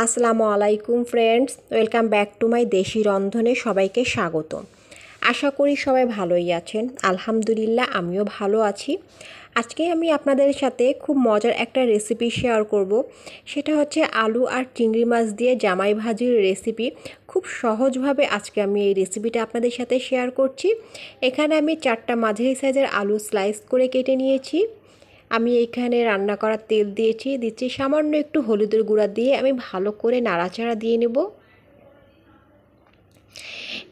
আসসালামু আলাইকুম friends, welcome back to my দেশি রন্ধনে সবাইকে স্বাগত। আশা করি সবাই ভালোই আছেন। আলহামদুলিল্লাহ আমিও ভালো আছি। আজকে আমি আপনাদের সাথে খুব মজার একটা রেসিপি শেয়ার করব। সেটা হচ্ছে আলু আর চিংড়ি মাছ দিয়ে জামাই ভাজির রেসিপি। খুব সহজভাবে আজকে আমি এই রেসিপিটা আপনাদের সাথে শেয়ার করছি। এখানে আমি 4টা মাঝারি সাইজের আলু স্লাইস করে কেটে নিয়েছি। আমি এইখানে রান্না করা তেল দিচ্ছি সামান্য একটু হলুদের গুঁড়া দিয়ে আমি ভালো করে নাড়াচাড়া দিয়ে নেব।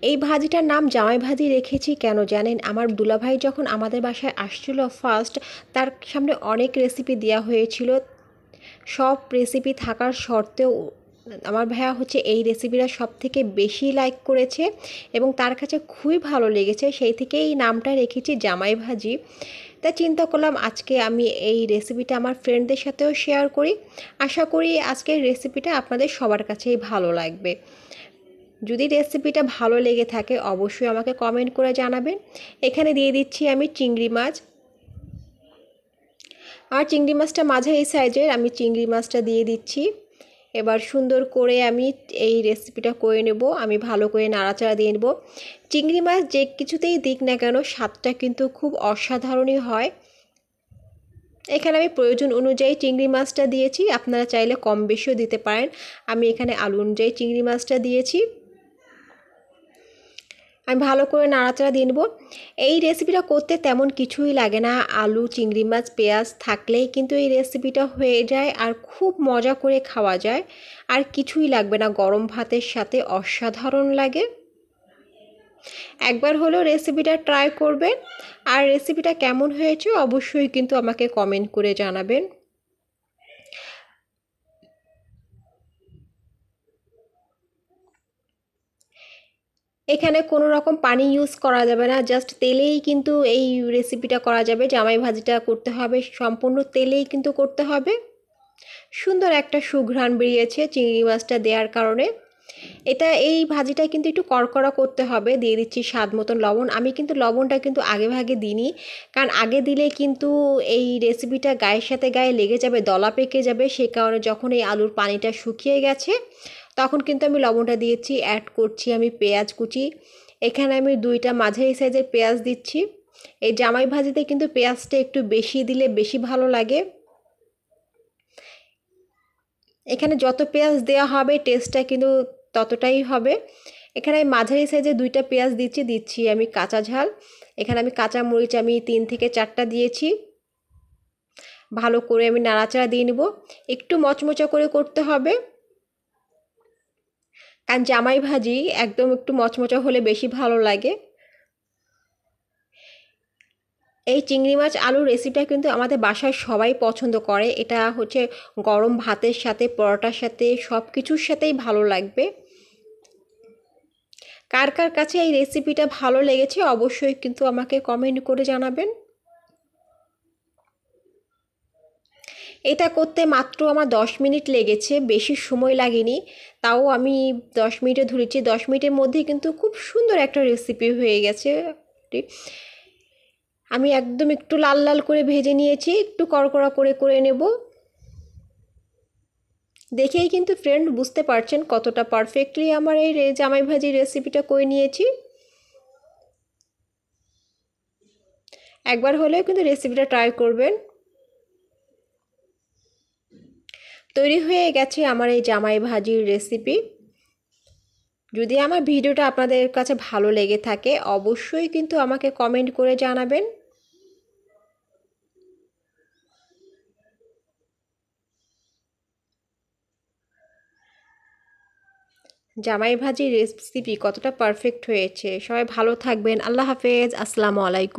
এই ভাজিটার নাম জামাই ভাজি রেখেছি কেন জানেন? আমার দুলাভাই যখন আমাদের বাসায় আসছিল ফার্স্ট, তার সামনে অনেক রেসিপি দেওয়া হয়েছিল। সব রেসিপি থাকার সত্ত্বেও আমার ভাইয়া হচ্ছে এই রেসিপিটা সব থেকে বেশি লাইক করেছে এবং তার কাছে খুবই ভালো লেগেছে। সেই থেকে এই নামটা রেখেছি জামাই ভাজি। তাই চিন্তা করলাম আজকে আমি এই রেসিপিটা আমার ফ্রেন্ডদের সাথেও শেয়ার করি। আশা করি আজকের রেসিপিটা আপনাদের সবার কাছেই ভালো লাগবে। যদি রেসিপিটা ভালো লেগে থাকে অবশ্যই আমাকে কমেন্ট করে জানাবেন। এখানে দিয়ে দিচ্ছি আমি চিংড়ি মাছ। আর চিংড়ি মাছটা মাঝারি সাইজের আমি চিংড়ি মাছটা দিয়ে দিচ্ছি। এবার সুন্দর করে আমি এই রেসিপিটা করে নেব। আমি ভালো করে নাড়াচাড়া দিয়ে নেব। চিংড়ি মাছ যে কিছুতেই দিক না কেন স্বাদটা কিন্তু খুব অসাধারণই হয়। এখানে আমি প্রয়োজন অনুযায়ী চিংড়ি মাছটা দিয়েছি, আপনারা চাইলে কম বেশিও দিতে পারেন। আমি এখানে আলু অনুযায়ী চিংড়ি মাছটা দিয়েছি। আমি ভালো করে নাড়াচাড়া দিয়ে নেব। এই রেসিপিটা করতে তেমন কিছুই লাগে না, আলু চিংড়ি মাছ পেঁয়াজ থাকলেই কিন্তু এই রেসিপিটা হয়ে যায় আর খুব মজা করে খাওয়া যায়। আর কিছুই লাগবে না, গরম ভাতের সাথে অসাধারণ লাগে। একবার হলেও রেসিপিটা ট্রাই করবেন। আর রেসিপিটা কেমন হয়েছে অবশ্যই কিন্তু আমাকে কমেন্ট করে জানাবেন। এখানে কোনো রকম পানি ইউজ করা যাবে না, জাস্ট তেলেই কিন্তু এই রেসিপিটা করা যাবে। জামাই ভাজিটা করতে হবে সম্পূর্ণ তেলেই কিন্তু করতে হবে। সুন্দর একটা সুঘ্রাণ বেরিয়েছে চিংড়ি মাছটা দেওয়ার কারণে। এই ভাজিটা কিন্তু একটু কড়কড়া করতে হবে। দিয়ে দিচ্ছি স্বাদ মতন লবণ। আমি কিন্তু লবণটা কিন্তু আগে ভাগে দিইনি, কারণ আগে দিলে কিন্তু এই রেসিপিটা গায়ের সাথে গায়ে লেগে যাবে, দলা পেকে যাবে। সেই কারণে যখন এই আলুর পানিটা শুকিয়ে গেছে তখন কিন্তু আমি লবণটা দিয়েছি। অ্যাড করছি আমি পেঁয়াজ কুচি। এখানে আমি 2টা মাঝারি সাইজের পেঁয়াজ দিচ্ছি। এই জামাই ভাজিতে কিন্তু পেঁয়াজটা একটু বেশি দিলে বেশি ভালো লাগে। এখানে যত পেঁয়াজ দেওয়া হবে টেস্টটা কিন্তু ততটাই হবে। এখানে আমি মাঝারি সাইজে 2টা পেঁয়াজ দিচ্ছি আমি কাঁচা ঝাল। এখানে আমি কাঁচা মরিচ আমি 3 থেকে 4টা দিয়েছি। ভালো করে আমি নাড়াচাড়া দিয়ে নেব। একটু মচমচা করে করতে হবে, কারণ জামাই ভাজি একদম একটু মচমচা হলে বেশি ভালো লাগে। এই চিংড়ি মাছ আলুর রেসিপিটা কিন্তু আমাদের বাসায় সবাই পছন্দ করে। এটা হচ্ছে গরম ভাতের সাথে, পরোটার সাথে, সব কিছুর সাথেই ভালো লাগবে। কার কার কাছে এই রেসিপিটা ভালো লেগেছে অবশ্যই কিন্তু আমাকে কমেন্ট করে জানাবেন। এটা করতে মাত্র আমার 10 মিনিট লেগেছে, বেশি সময় লাগেনি। তাও আমি 10 মিনিটে ধরেছি, 10 মিনিটের মধ্যেই কিন্তু খুব সুন্দর একটা রেসিপি হয়ে গেছে। আমি একদম একটু লাল লাল করে ভেজে নিয়েছি, একটু কড়কড়া করে নেব। দেখেই কিন্তু ফ্রেন্ড বুঝতে পারছেন কতটা পারফেক্টলি আমার এই জামাই ভাজির রেসিপিটা করে নিয়েছি। একবার হলেও কিন্তু রেসিপিটা ট্রাই করবেন। তৈরি হয়ে গেছে আমার এই জামাই ভাজির রেসিপি। যদি আমার ভিডিওটা আপনাদের কাছে ভালো লেগে থাকে অবশ্যই কিন্তু আমাকে কমেন্ট করে জানাবেন। জামাই ভাজির রেসিপি কতটা পারফেক্ট হয়েছে। সবাই ভালো থাকবেন। আল্লাহ হাফেজ। আসসালামু আলাইকুম।